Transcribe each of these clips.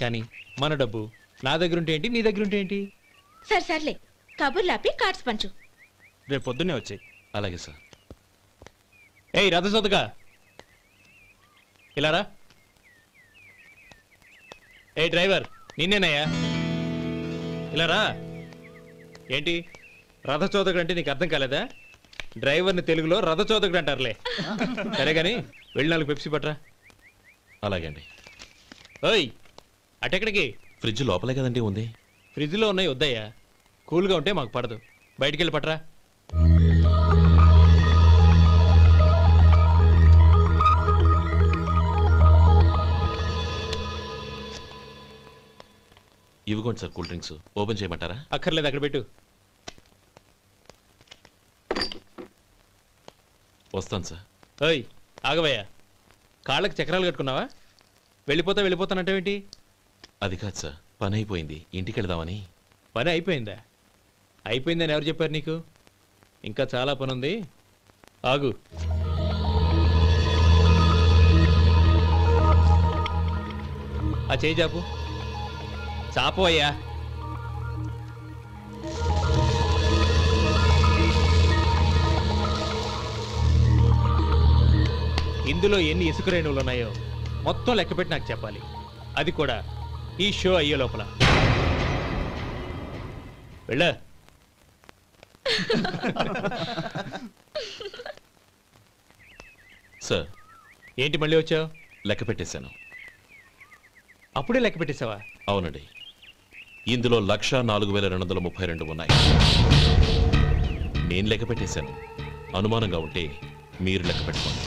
కానీ మన డబ్బు నా దగ్గర ఉంటే ఏంటి, నీ దగ్గర ఉంటే ఏంటి? సర్లే కబుర్లాపి కార్డ్స్ పంచు. రేపు పొద్దున్నే వచ్చాయి. అలాగే సార్. ఏయ్ రథసోదగా ఇలారా. ఏ డ్రైవర్ నిన్నేనయ్యా, ఇలారా. ఏంటి రథచోదకుడు అంటే నీకు అర్థం కాలేదా? డ్రైవర్ని తెలుగులో రథచోదకుడు అంటారులే. సరే గాని వెళ్ళి 4 పెప్సీ పట్రా. అలాగే అండి. ఓయ్ అటెక్కడికి? ఫ్రిడ్జ్ లోపలే కదండి ఉంది. ఫ్రిడ్జ్లో ఉన్నాయి వద్దయ్యా, కూల్గా ఉంటే మాకు పడదు. బయటికి వెళ్ళి పట్రా. ఇవ్వకోండి సార్ కూల్ డ్రింక్స్. ఓపెన్ చేయమంటారా? అక్కర్లేదు, అక్కడ పెట్టు. వస్తాను సార్. ఓయ్ ఆగవయ్యా, కాళ్ళకి చక్రాలు కట్టుకున్నావా? వెళ్ళిపోతానంటావేంటి? అది కాదు సార్, పని అయిపోయింది, ఇంటికి వెళదామని. పని అయిపోయిందా? అయిపోయిందని ఎవరు చెప్పారు నీకు? ఇంకా చాలా పని ఉంది, ఆగు. ఆ చేయి చాపు. చాపు అయ్యా. ఇందులో ఎన్ని ఇసుక రేణువులు ఉన్నాయో మొత్తం లెక్కపెట్టి నాకు చెప్పాలి. అది కూడా ఈ షో అయ్యే లోపల. వెళ్ళ. సార్ ఏంటి మళ్ళీ వచ్చావు? లెక్క పెట్టేశాను. అప్పుడే లెక్క పెట్టేశావా? అవునండి, ఇందులో 1,04,232 ఉన్నాయి. నేను లెక్క పెట్టేశాను. అనుమానంగా ఉంటే మీరు లెక్క పెట్టుకోండి.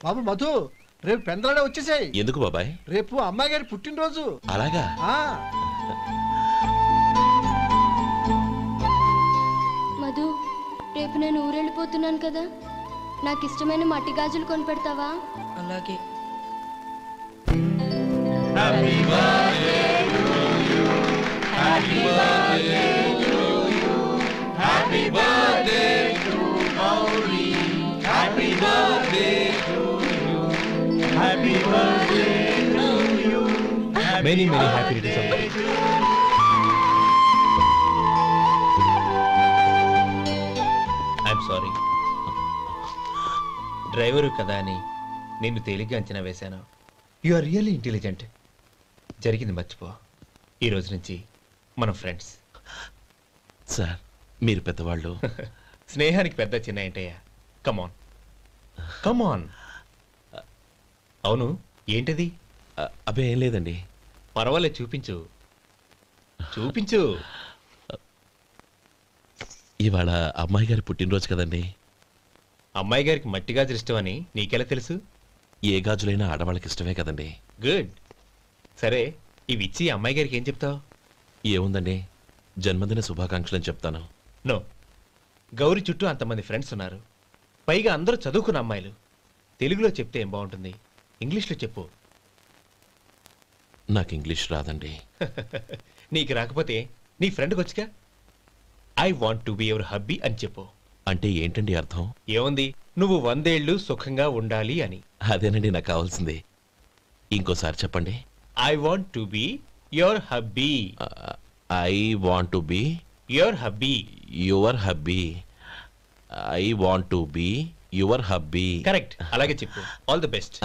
బాబు మధు, రేపు పెందలాడే వచ్చేసాయి. ఎందుకు బాబాయ్? రేపు అమ్మాయి గారి పుట్టినరోజు. అలాగా? మధు, రేపు నేను ఊరెళ్ళిపోతున్నాను కదా, నాకు ఇష్టమైన మట్టి గాజులు కొనిపెడతావా? అలాగే. Many happy returns of the day. I'm sorry. Driver కదా అని నిన్ను తేలిగ్గా అంచనా వేశాను. You are really intelligent. జరిగింది మర్చిపో. ఈ రోజు నుంచి మనం ఫ్రెండ్స్. సార్ మీరు పెద్దవాళ్ళు. స్నేహానికి పెద్ద చిన్న ఏంటయ్యా? కమాన్ కమాన్. అవును, ఏంటది? అబ్బే ఏం లేదండి. పర్వాలేదు, చూపించు చూపించు. ఇవాళ అమ్మాయి గారి పుట్టినరోజు కదండి. అమ్మాయి గారికి మట్టి గాజులు ఇష్టమని నీకెలా తెలుసు? ఏ గాజులైనా ఆడవాళ్ళకి ఇష్టమే కదండి. గుడ్. సరే, ఇవి ఇచ్చి అమ్మాయి గారికి ఏం చెప్తావు? ఏముందండి, జన్మదిన శుభాకాంక్షలు అని చెప్తాను. నో, గౌరీ చుట్టూ అంతమంది ఫ్రెండ్స్ ఉన్నారు, పైగా అందరూ చదువుకున్న అమ్మాయిలు. తెలుగులో చెప్తే ఏం బాగుంటుంది? ఇంగ్లీష్లో చెప్పు. నాకు ఇంగ్లీష్ రాదండి. నీకు రాకపోతే నీ ఫ్రెండ్కి వచ్చిగా I want to be your hubby అని చెప్పు. అంటే ఏంటండి అర్థం? ఏముంది, నువ్వు 100 ఏళ్ళు సుఖంగా ఉండాలి అని. అదేనండి నాకు కావాల్సింది. ఇంకోసారి చెప్పండి. I want to be your hubby. I want to be your hubby. Your hubby. I want to be your hubby. Correct, అలాగే చెప్పు. All the best.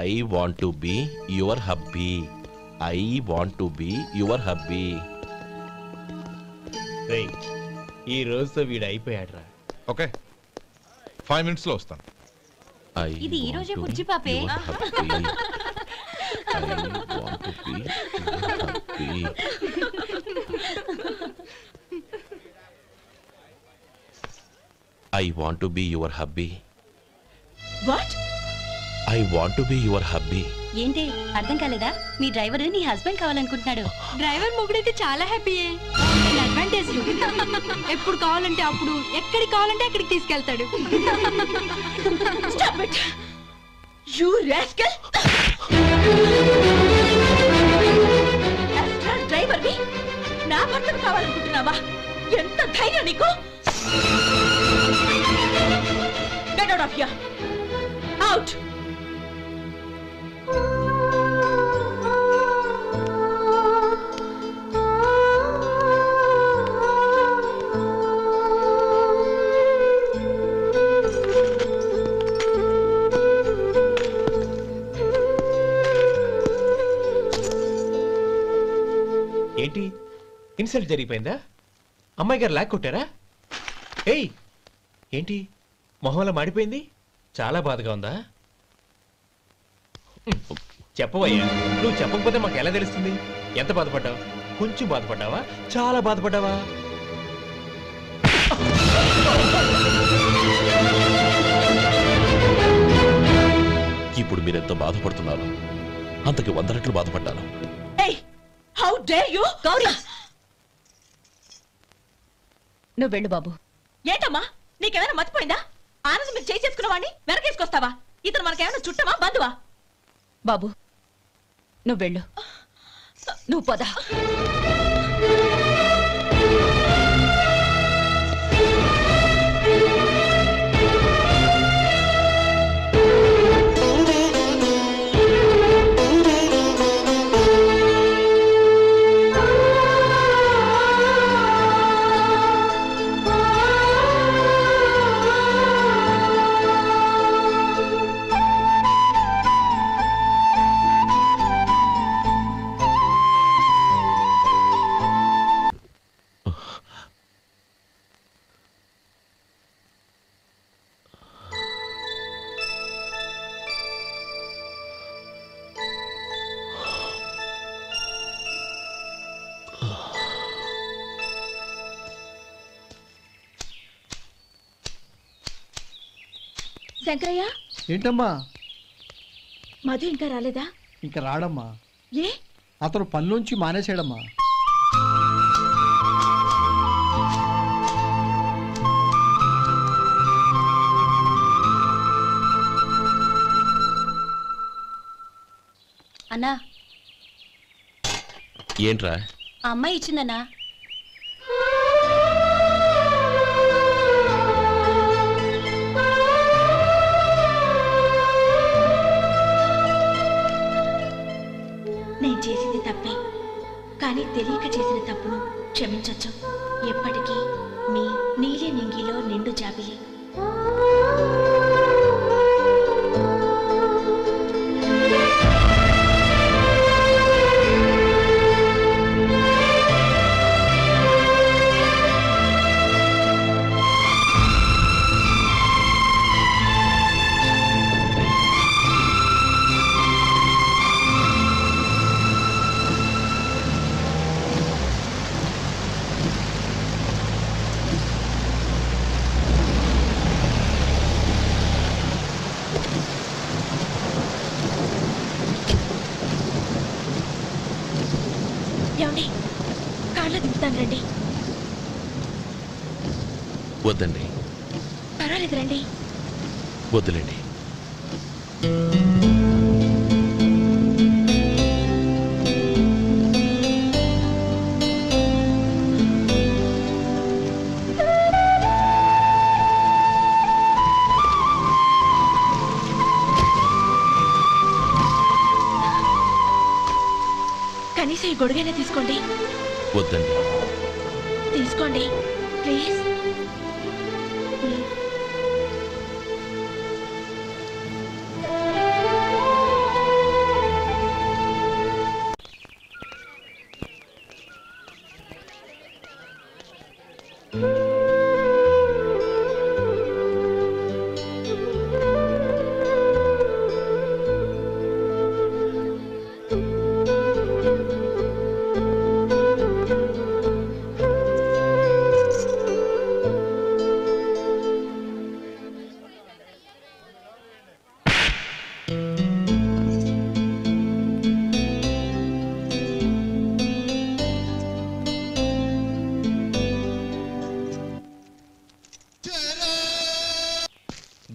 I want to be your hubby. I want to be your hubby. రేయ్, ఈ రోజుతో వీడు అయిపోయాడ్రా. Okay, 5 minutes లో వస్తాను. ఇది ఈ రోజే బుజ్జి పాపే. I want to be your hubby. What? I want to be your hubby. ఏంటి అర్థం కాలేదా? మీ డ్రైవర్ నీ హస్బెండ్ కావాలనుకుంటున్నాడు. డ్రైవర్ మొగుడైతే చాలా హ్యాపీయే. అడ్వాంటేజ్ ఎప్పుడు కావాలంటే అప్పుడు, ఎక్కడికి కావాలంటే అక్కడికి తీసుకెళ్తాడు. Stop it! You rascal! As driver me, కావాలనుకుంటున్నావా? ఎంత ధైర్యం నీకు? Get out of here. Out. ఏంటి ఇన్సల్ట్ జరిగిపోయిందా? అమ్మాయి గారు లాక్ కొట్టారా? ఏయ్ ఏంటి మొహంలో మాడిపోయింది? చాలా బాధగా ఉందా? చెప్పవయ్యా, నువ్వు చెప్పకపోతే మాకు ఎలా తెలుస్తుంది? ఎంత బాధపడ్డావు? కొంచెం బాధపడ్డావా? చాలా బాధపడ్డావా? ఇప్పుడు మీరెంత బాధపడుతున్నారు, అంతకి 100 రెట్లు బాధపడ్డాను. Hey, how dare you? Gauri, నువ్వు వెళ్ళు బాబు. ఏంటమ్మా, నీకేమైనా మర్చిపోయిందా? ఆనందం మీరు చేసుకున్న వాడిని వెనకేసుకొస్తావా? ఇతను మనకేమైనా చుట్టమా బంధువా? బాబు నువ్వు వెళ్ళు, నువ్వు పద. శంకరయ్య, ఏంటమ్మా? మధు ఇంకా రాలేదా? ఇంకా రాడమ్మా. ఏ? అతను పనిలోంచి మానేసాడమ్మా. అన్నా, ఏంట్రా? ఆ అమ్మాయి ఇచ్చిందన్నా. నేను చేసింది తప్పే, కానీ తెలియక చేసిన తప్పును క్షమించొచ్చు. ఎప్పటికీ మీ నీలి నింగిలో నిండు జాబిలి. ఏమండి, కార్లో దింపుతాను రండి. వద్దండి, పర్వాలేదు రండి. వద్దులేండి. కనీసం ఈ గొడుగైనా తీసుకోండి. వద్దండి. తీసుకోండి ప్లీజ్.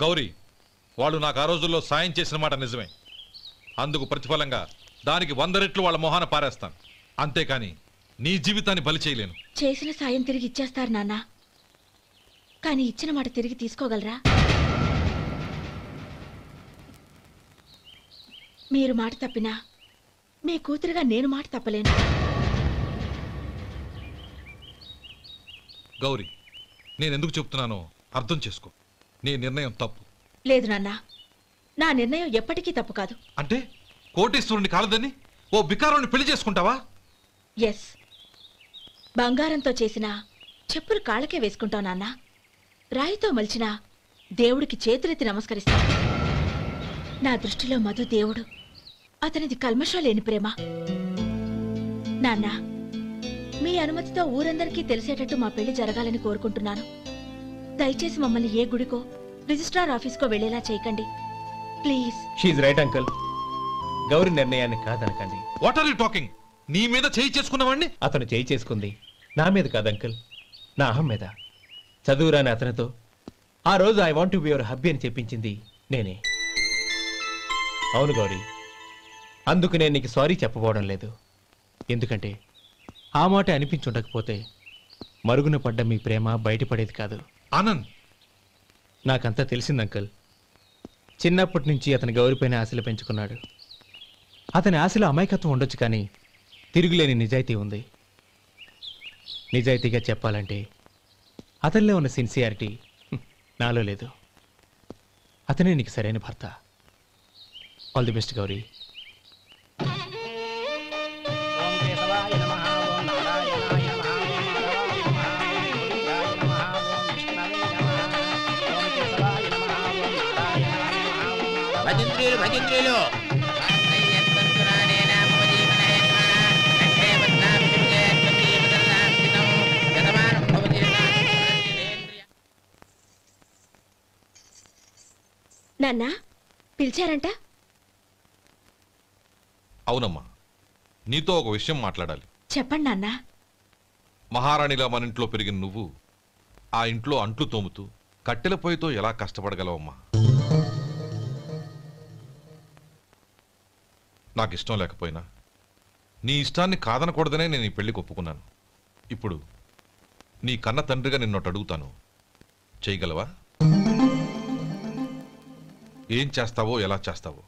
గౌరీ, వాళ్ళు నాకు ఆ రోజుల్లో సాయం చేసిన మాట నిజమే. అందుకు ప్రతిఫలంగా దానికి 100 రెట్లు వాళ్ళ మొహాన పారేస్తాను. అంతేకాని నీ జీవితాన్ని బలి చేయలేను. చేసిన సాయం తిరిగి ఇచ్చేస్తారు నాన్న, కానీ ఇచ్చిన మాట తిరిగి తీసుకోగలరా? మీరు మాట తప్పినా మీ కూతురుగా నేను మాట తప్పలేను. గౌరీ, నేనెందుకు చెప్తున్నానో అర్థం చేసుకో. నీ నిర్ణయం తప్పు. లేదు నాన్న, నా నిర్ణయం ఎప్పటికీ తప్పు కాదు. అంటే కోటేశ్వరుని కాలదని ఓ బికారుని పెళ్లి చేసుకుంటావా? ఎస్, బంగారంతో చేసిన చెప్పులు కాళ్ళకే వేసుకుంటావు నాన్న. రాయితో మలిచిన దేవుడికి చేతులెత్తి నమస్కరిస్తా. నా దృష్టిలో మధు దేవుడు, అతనిది కల్మషం లేని ప్రేమ. నాన్న, మీ అనుమతితో ఊరందరికీ తెలిసేటట్టు మా పెళ్లి జరగాలని కోరుకుంటున్నాను. దయచేసి మమ్మల్ని ఏ గుడికో రిజిస్ట్రార్ ఆఫీస్కో వెళ్లేలా చేయకండి ప్లీజ్. షీఈ్ రైట్ అంకుల్. గౌరీ నిర్ణయాన్ని కాదనకండి. What are you talking? నీ మీద చేయి చేసుకున్నవాడిని అతను చేయి చేసుకుంది నా మీద కాదు అంకుల్, నా అహం మీద. చదువురాని అతనితో ఆ రోజు I want to be your hubby అని చెప్పించింది నేనే. అవును గౌరీ, అందుకు నేను నీకు సారీ చెప్పబోవడం లేదు. ఎందుకంటే ఆ మాట అనిపించుండకపోతే మరుగున పడ్డ మీ ప్రేమ బయటపడేది కాదు. ఆనంద్, నాకంతా తెలిసింది అంకుల్. చిన్నప్పటి నుంచి అతని గౌరీపైన ఆశలు పెంచుకున్నాడు. అతని ఆశలో అమాయకత్వం ఉండొచ్చు, కానీ తిరుగులేని నిజాయితీ ఉంది. నిజాయితీగా చెప్పాలంటే అతనిలో ఉన్న సిన్సియారిటీ నాలో లేదు. అతనే నీకు సరైన భర్త. All the best Gauri. భజంత్రీలు నాన్న పిలిచారంట? అవునమ్మా, నీతో ఒక విషయం మాట్లాడాలి. చెప్పండి నాన్న. మహారాణిలా మన ఇంట్లో పెరిగిన నువ్వు ఆ ఇంట్లో అంట్లు తోముతూ కట్టెల పొయ్యితో ఎలా కష్టపడగలవమ్మా? నాకు ఇష్టం లేకపోయినా నీ ఇష్టాన్ని కాదనకూడదనే నేను ఈ పెళ్లికి ఒప్పుకున్నాను. ఇప్పుడు నీ కన్న తండ్రిగా నిన్నొట్టు అడుగుతాను, చేయగలవా? ఏం చేస్తావో, ఎలా చేస్తావో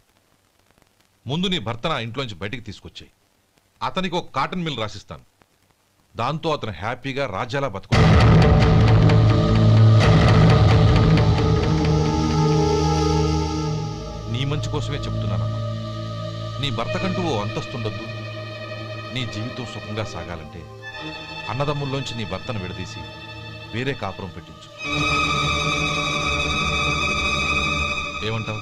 ముందు నీ భర్తను ఆ ఇంట్లోంచి బయటికి తీసుకొచ్చాయి. అతనికి ఒక కాటన్ మిల్ రాసిస్తాను. దాంతో అతను హ్యాపీగా రాజ్యాలా బతుకుతాడు. నీ మంచి కోసమే చెప్తున్నానమ్మా. నీ భర్తకంటూ ఓ అంతస్తుండొద్దు. నీ జీవితం సుఖంగా సాగాలంటే అన్నదమ్ముల్లోంచి నీ భర్తను విడదీసి వేరే కాపురం పెట్టించు. ఏమంటావు?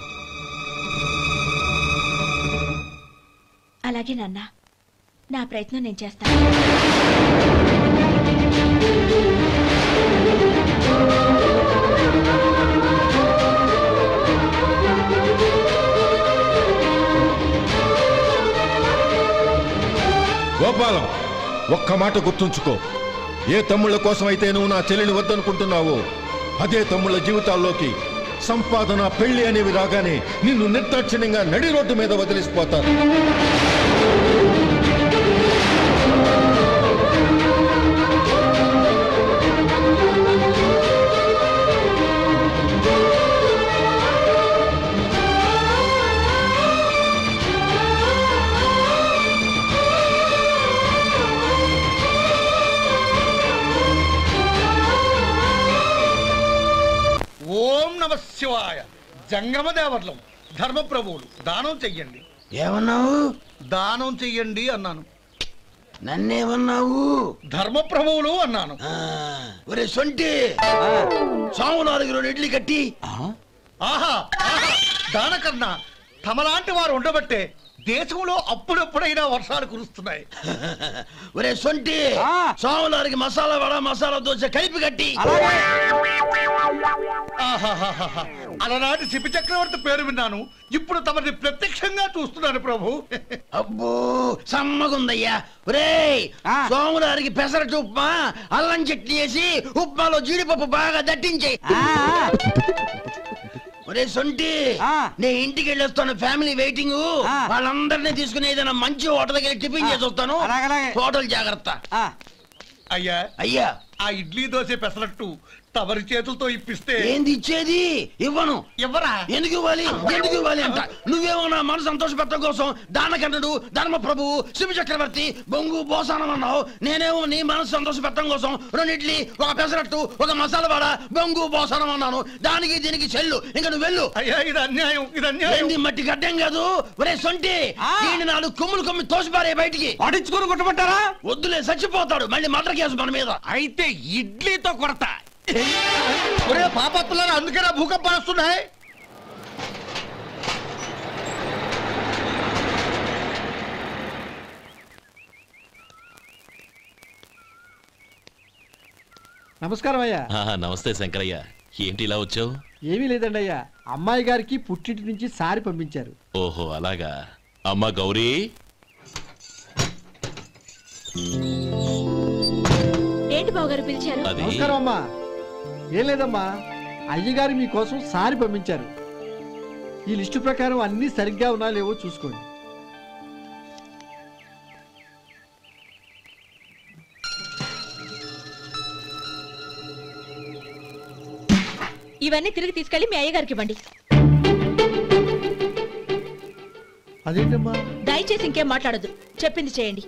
అలాగే నాన్న, నా ప్రయత్నం నేను చేస్తాను. గోపాలం, ఒక్క మాట గుర్తుంచుకో. ఏ తమ్ముళ్ళ కోసమైతే నువ్వు నా చెల్లిని వద్దనుకుంటున్నావో అదే తమ్ముళ్ళ జీవితాల్లోకి సంపాదన, పెళ్లి అనేవి రాగానే నిన్ను నిర్దాక్షిణ్యంగా నడి రోడ్డు మీద వదిలిసిపోతారు. ఓం నమ శివాయ. జంగమ దేవర్లం, ధర్మప్రభువులు, దానం చెయ్యండి. ఏమన్నావు? దానం చెయ్యండి అన్నాను. నన్నేమన్నావు? ధర్మప్రభువులు అన్నాను. ఒరే సొంటి, సాము 4 ఇడ్లీ కట్టి. ఆహా, దానకన్నా తమలాంటి వారు ఉండబట్టే దేశంలో అప్పుడెప్పుడైనా వర్షాలు కురుస్తున్నాయి. ఒరే సొంటి, సాము 4 మసాలా వడ, మసాలా దోశ కలిపి కట్టి. ఆహాహాహా, అలనాటి శిపి చక్రవర్తి పేరు విన్నాను, ఇప్పుడు తమని ప్రత్యక్షంగా చూస్తున్నాను ప్రభు. అబ్బో సమ్మగుందయ్యా. ఒరే సోములారికి పెసరట్టు ఉప్మా, అల్లం చట్నీ వేసి ఉప్మాలో జీడిపప్పు బాగా దట్టించే. ఒరే సొంటి నేను ఇంటికి వెళ్ళొస్తాను, ఫ్యామిలీ వెయిటింగ్. వాళ్ళందరినీ తీసుకుని ఏదైనా మంచి హోటల్ దగ్గర టిఫిన్ చేసి వస్తాను. హోటల్ జాగ్రత్త. అయ్యా అయ్యా, ఆ ఇడ్లీ దోశ పెసరట్టు తమరి చేతులతో ఇప్పిస్తే ఏంది ఇచ్చేది? ఇవ్వను. ఎవరా? ఎందుకు ఇవ్వాలి? ఎందుకు ఇవ్వాలి అంట? నువ్వేమో నా మనసు సంతోషపెట్టడం కోసం దానకంటుడు, ధర్మ ప్రభువు, శివ చక్రవర్తి, బొంగు బోసానం అన్నావు. నేనేమో నీ మనసు సంతోషపెట్టడం కోసం 2 ఇడ్లీ, ఒక పెసరట్టు, ఒక మసాలా వాడ, బొంగు బోసానం అన్నాను. దానికి దీనికి చెల్లు. ఇంకా నువ్వు వెళ్ళు. అయ్యా ఇది అన్యాయం, ఇది అన్యాయం. ఏంది మట్టి గడ్డం కాదు. ఒరే సొంటి, దీన్ని 4 కొమ్ములు కొమ్మి తోసిపారే బయటికి. పడించుకొని కొట్టమంటారా? వద్దులే, చచ్చిపోతాడు. మళ్ళీ మర్డర్ కేసు మన మీద. అయితే ఇడ్లీతో కొడతా. ఒరే పాపత్తులారా, అందుకే నా భూకంపాలు వస్తున్నాయి. నమస్కారం అయ్యా. నమస్తే శంకరయ్య, ఏంటి ఇలా వచ్చావు? ఏమీ లేదండి అయ్యా, అమ్మాయి గారికి పుట్టింటి నుంచి సారి పంపించారు. ఓహో అలాగా. అమ్మా గౌరీ, ఏంటి బావగారు పిలిచారు? అది నమస్కారం అమ్మా. ఏం లేదమ్మా, అయ్యగారు మీకోసం సారి పంపించారు. ఈ లిస్టు ప్రకారం అన్ని సరిగ్గా ఉన్నా లేవో చూసుకోండి. ఇవన్నీ తిరిగి తీసుకెళ్లి మీ అయ్యగారికి ఇవ్వండి. అదేంటమ్మా? దయచేసి ఇంకేం మాట్లాడొద్దు, చెప్పింది చేయండి.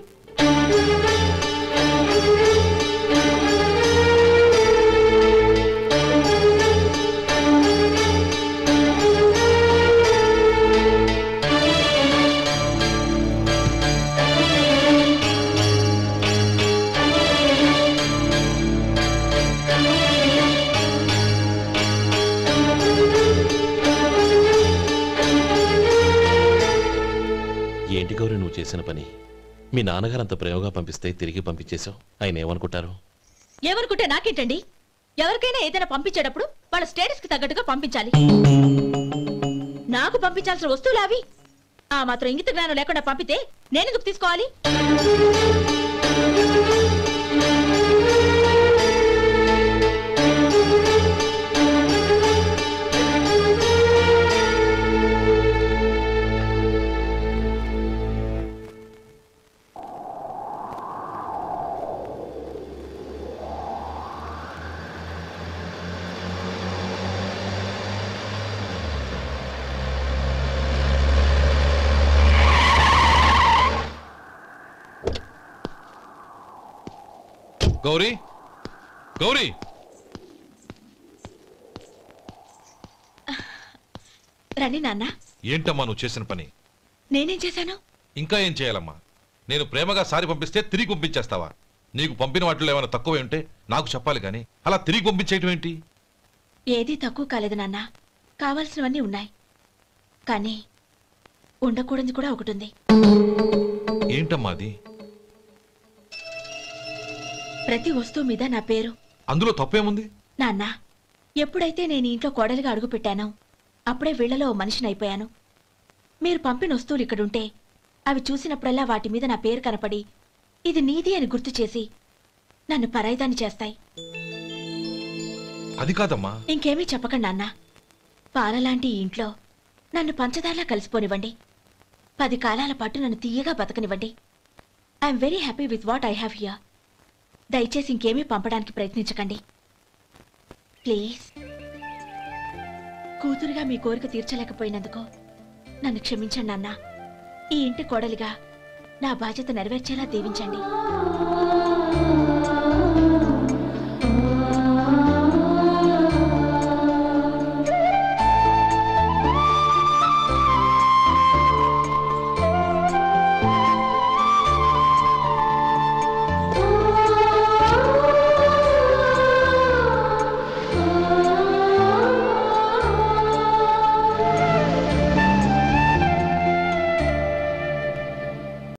ఏంటి గౌరీ నువ్వు చేసిన పని? మీ నాన్నగారు అంత ప్రేమగా పంపిస్తే తిరిగి పంపించేశావు. ఆయన ఏమనుకుంటారు? ఏమనుకుంటే నాకేంటండి? ఎవరికైనా ఏదైనా పంపించేటప్పుడు వాళ్ళ స్టేటస్ కి తగ్గట్టుగా పంపించాలి. నాకు పంపించాల్సిన వస్తువులు అవి. ఆ మాత్రం ఇంగిత జ్ఞానం లేకుండా పంపితే నేనెందుకు తీసుకోవాలి? గౌరీ, గౌరీ, రండి నాన్న. ఏంటమ్మా నువ్వు చేసిన పని? నేనేం చేశాను? ఇంకా ఏం చేయాలమ్మా? నేను ప్రేమగా సారి పంపిస్తే తిరిగి పంపించేస్తావా? నీకు పంపిన వాటిలో ఏమైనా తక్కువ ఉంటే నాకు చెప్పాలి కానీ అలా తిరిగి పంపించేయటం ఏంటి? ఏదీ తక్కువ కాలేదు నాన్న, కావాల్సినవన్నీ ఉన్నాయి. కానీ ఉండకూడదు కూడా ఒకటి ఉంది. ఏంటమ్మా అది? ప్రతి వస్తువు మీద నా పేరు. అందులో తప్పేముంది? నాన్న, ఎప్పుడైతే నేను ఇంట్లో కోడలిగా అడుగు పెట్టానో అప్పుడే వీళ్లలో ఓ మనిషిని అయిపోయాను. మీరు పంపిన వస్తువులు ఇక్కడుంటే అవి చూసినప్పుడల్లా వాటి మీద నా పేరు కనపడి ఇది నీది అని గుర్తు చేసి నన్ను పరాయిదాన్ని చేస్తాయి. అది కాదమ్మా. ఇంకేమీ చెప్పకండి నాన్న. పాలలాంటి ఈ ఇంట్లో నన్ను పంచదారలా కలిసిపోనివ్వండి. 10 కాలాల పాటు నన్ను తీయగా బతకనివ్వండి. I'm very happy with what I have here. దయచేసి ఇంకేమీ పంపడానికి ప్రయత్నించకండి ప్లీజ్. కూతురుగా మీ కోరిక తీర్చలేకపోయినందుకు నన్ను క్షమించండి నాన్న. ఈ ఇంటి కోడలిగా నా బాధ్యత నెరవేర్చేలా దీవించండి.